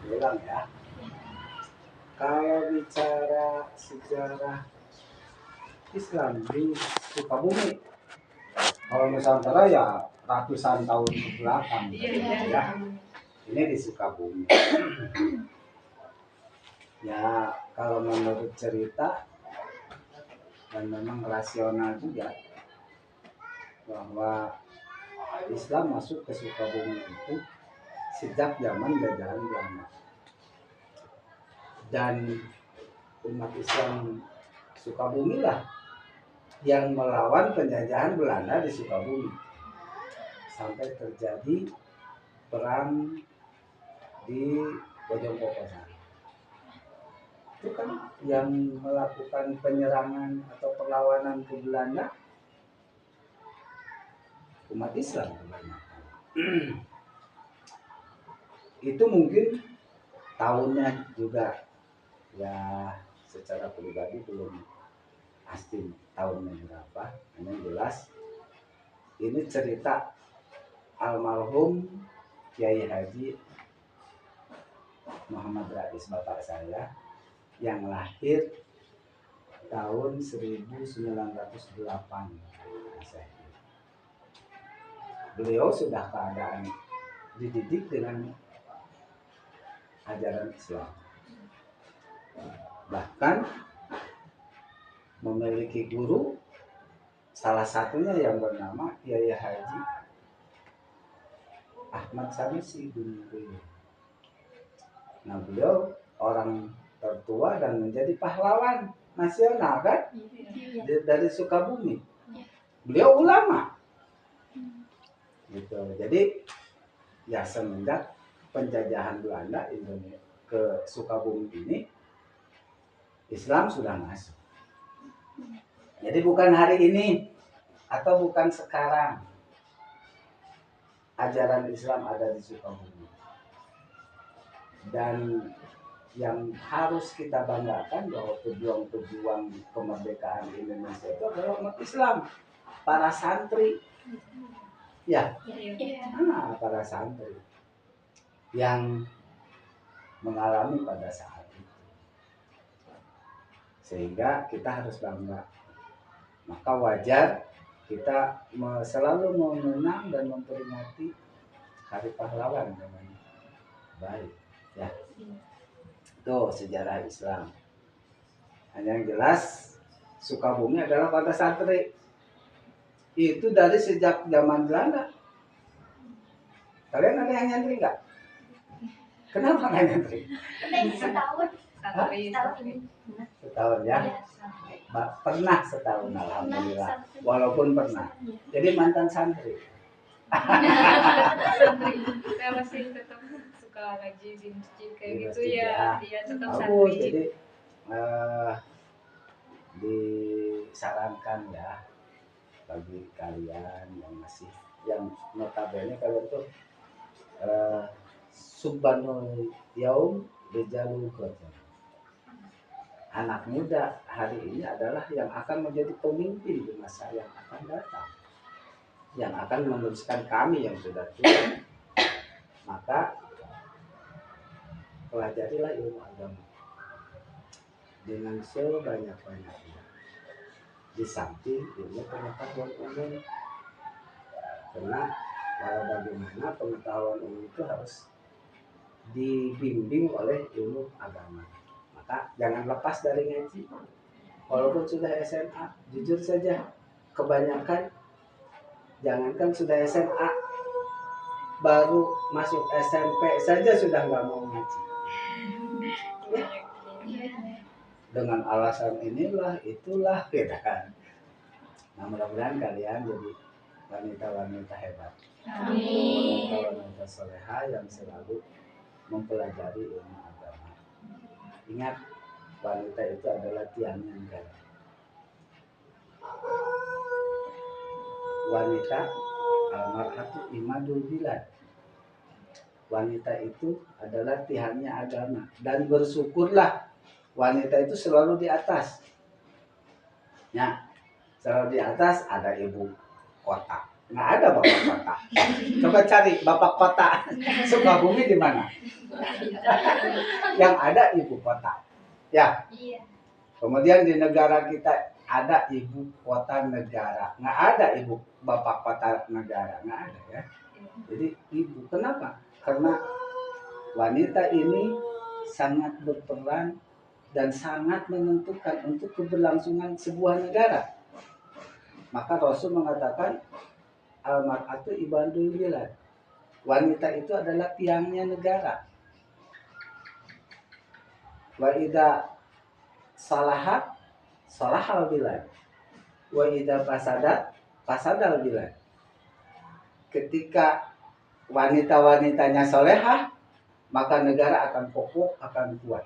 Ulang ya. Kalau bicara sejarah Islam di Sukabumi, kalau Nusantara ya ratusan tahun ke belakang ya. Ini di Sukabumi. Ya kalau menurut cerita dan memang rasional juga bahwa Islam masuk ke Sukabumi itu sejak zaman jajahan Belanda. Dan umat Islam Sukabumi lah yang melawan penjajahan Belanda di Sukabumi sampai terjadi perang di Bojongkokosan. Itu kan yang melakukan penyerangan atau perlawanan ke Belanda umat Islam kebanyakan. Itu mungkin tahunnya juga ya secara pribadi belum pasti tahunnya berapa. Hanya jelas ini cerita almarhum Kiai Haji Muhammad Rais bapak saya yang lahir tahun 1908. Beliau sudah keadaan dididik dengan ajaran Islam. Bahkan memiliki guru, salah satunya yang bernama Kiai Haji Ahmad Sanusi bin Nurin. Nah, beliau orang tertua dan menjadi pahlawan nasional kan dari Sukabumi. Beliau ulama. Gitu. Jadi ya semenjak penjajahan Belanda Indonesia ke Sukabumi ini, Islam sudah masuk. Jadi bukan hari ini atau bukan sekarang ajaran Islam ada di Sukabumi. Dan yang harus kita banggakan bahwa pejuang-pejuang kemerdekaan Indonesia itu adalah umat Islam, para santri. Ya, para santri yang mengalami pada saat itu. Sehingga kita harus bangga. Maka wajar kita selalu mengenang dan memperingati Hari Pahlawan dengan baik. Ya, itu sejarah Islam. Hanya yang jelas Sukabumi adalah kota santri. Itu dari sejak zaman Belanda. Kalian ada yang nyantri nggak? Kenapa nggak nyantri? Setahun. Setahun ya? Pernah setahun, alhamdulillah. Walaupun pernah. Jadi mantan santri. Saya masih tetap suka ngaji di masjid kayak Di gitu masjid, ya. Dia tetap bagus. santri. Jadi disarankan ya bagi kalian yang masih yang notabene kalian tuh subbanul yaum rijalul qadar. Anak muda hari ini adalah yang akan menjadi pemimpin di masa yang akan datang, yang akan meneruskan kami yang sudah tua. Maka pelajarilah ilmu agama dengan sebanyak-banyaknya, di samping ilmu pengetahuan umum. Karena walau bagaimana pengetahuan umum itu harus dibimbing oleh ilmu agama. Maka jangan lepas dari ngaji. Walaupun sudah SMA, jujur saja kebanyakan jangankan sudah SMA, baru masuk SMP saja sudah nggak mau ngaji. Dengan alasan inilah itulah gitu kan. Nah, mudah-mudahan kalian jadi wanita-wanita hebat. Amin. Wanita-wanita soleha yang selalu mempelajari ilmu agama. Ingat, wanita itu adalah tiangnya negara. Wanita al-mar'atu imadul bilad. Wanita itu adalah tiangnya agama. Dan bersyukurlah wanita itu selalu di atas. Ya, selalu di atas ada ibu kota. Nggak ada bapak kota. Coba cari bapak kota Sukabumi di mana? Yang ada ibu kota. Ya. Iya. Kemudian di negara kita ada ibu kota negara. Nggak ada ibu bapak kota negara. Nggak ada ya. Jadi ibu. Kenapa? Karena wanita ini sangat berperan dan sangat menentukan untuk keberlangsungan sebuah negara. Maka Rasul mengatakan al-mar'atu ibadul bilad. Wanita itu adalah tiangnya negara. Wa idza salahat salahal bilad. Wa idza fasadat fasadal bilad. Ketika wanita-wanitanya solehah, maka negara akan kokoh, akan kuat,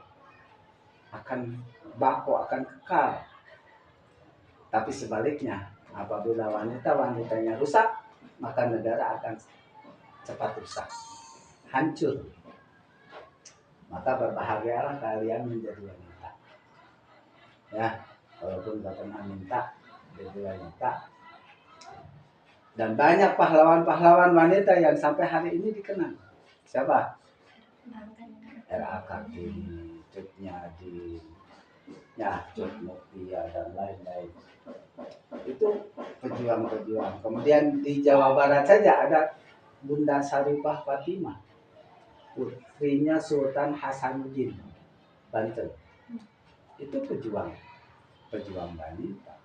akan bako, akan kekal. Tapi sebaliknya, apabila wanita-wanitanya rusak, maka negara akan cepat rusak, hancur. Maka berbahagialah kalian menjadi wanita. Ya, walaupun gak pernah minta jadi wanita. Dan banyak pahlawan-pahlawan wanita yang sampai hari ini dikenal. Siapa? R.A. Kartini, Cut Nyadi, ya, Cut Mutia, dan lain-lain. Itu pejuang-pejuang. Kemudian di Jawa Barat saja ada Bunda Saripah Fatimah, putrinya Sultan Hasanuddin, Banten. Itu pejuang wanita.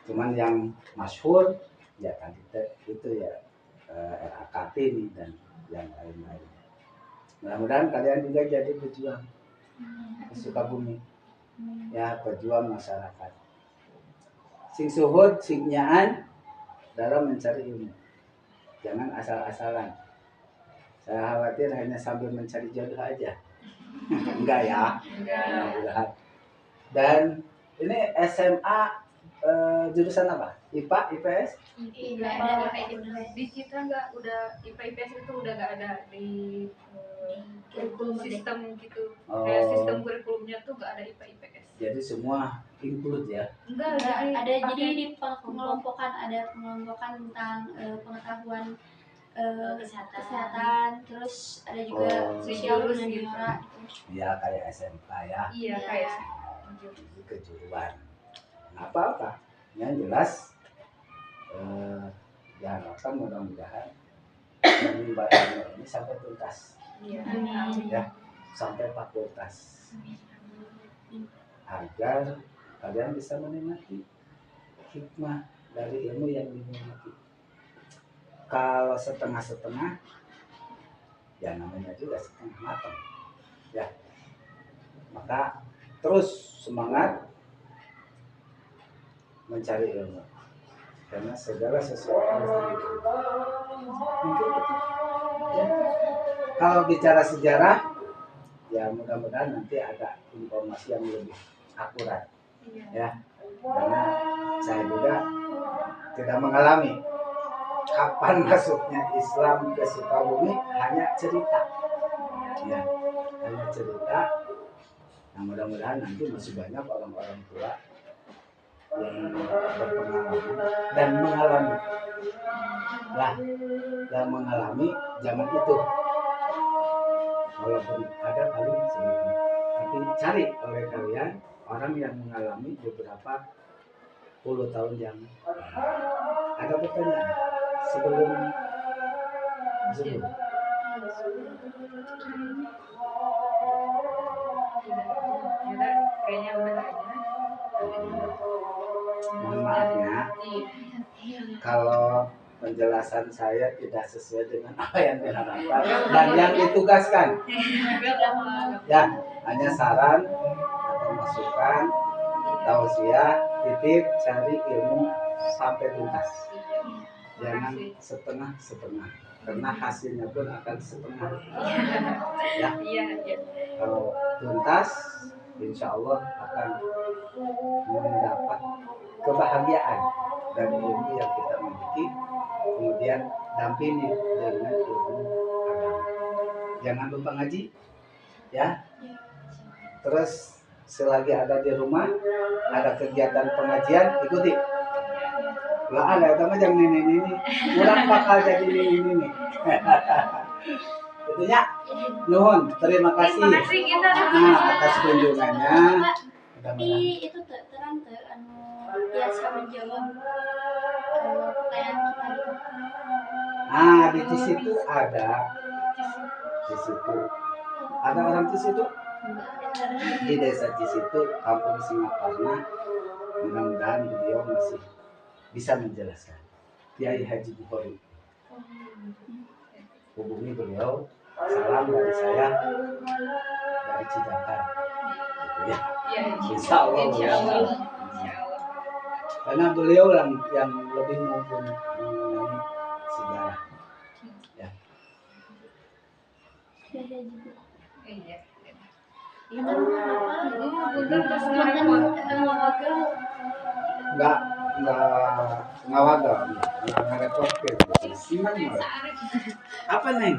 Cuman yang masyhur ya tadi itu ya R.A. Kartini dan yang lain-lain. Mudah-mudahan kalian juga jadi pejuang di Sukabumi. Ya, pejuang masyarakat. Sing suhud, sing nyaan dalam mencari ilmu. Jangan asal-asalan. Saya khawatir hanya sambil mencari jodoh aja. Enggak ya. Mudah-mudahan. Dan ini SMA jurusan apa? IPA, IPS? Iya, ada IPS. Di kita nggak udah IPA IPS itu udah nggak ada di kurikulum sistem gitu. Kayak sistem kurikulumnya tuh nggak ada IPA IPS. Jadi semua include ya? Enggak, Ada jadi di pengelompokan tentang pengetahuan kesehatan, terus ada juga sosial dan humaniora gitu. Ya kayak SMK ya. Iya kayak Ini kejuruan. Nah, apa-apa. Yang jelas diharapkan mudah-mudahan menimba ilmu ini sampai tuntas. iya. Ya, sampai fakultas. Agar kalian bisa menikmati hikmah dari ilmu yang dimiliki. Kalau setengah-setengah, ya namanya juga setengah matang. Ya, maka terus semangat mencari ilmu, karena segala sesuatu mungkin itu. Ya. Kalau bicara sejarah, ya mudah-mudahan nanti ada informasi yang lebih akurat. Ya, karena saya juga tidak mengalami kapan masuknya Islam ke Sukabumi, hanya cerita. Ya, hanya cerita. Nah, mudah-mudahan nanti masih banyak orang-orang tua yang berpengalaman dan mengalami zaman itu. Walaupun ada paling sedikit, tapi cari oleh kalian orang yang mengalami beberapa puluh tahun yang ada pertanyaan sebelum Kayaknya udah aja. mohon maafnya kalau penjelasan saya tidak sesuai dengan apa yang diharapkan dan yang ditugaskan. Ya, hanya saran atau masukan, tausiah, titip, cari ilmu sampai tuntas. Jangan setengah-setengah, karena hasilnya pun akan setengah. Ya, kalau tuntas, insya Allah akan mendapat kebahagiaan dari ilmu yang kita miliki. Kemudian dampingi dengan ilmu agama. Jangan lupa ngaji, ya. Terus selagi ada di rumah, ada kegiatan pengajian, ikuti. Lah ada itu mah jangan ini. Kurang bakal jadi ini. Itunya nuhun, terima kasih. Terima kasih kita Atas kunjungannya. Tapi itu terang anu biasa menjawab pertanyaan kita gitu. Di situ ada. Di situ ada orang di situ. Di desa Cisitu, kampung Singaparna. Mudah-mudahan beliau masih bisa menjelaskan. Kiai Haji Bukhari. Hubungi beliau. Salam dari saya dari Cijantan. Gitu ya. Ya, Insya Allah. Insya Allah. Karena beliau yang lebih mumpuni mengenai sejarah. Ya. Iya. Itu apa? Punten pas ngarepot. Enggak wagal, enggak repot. Senang malah. Apa, Neng?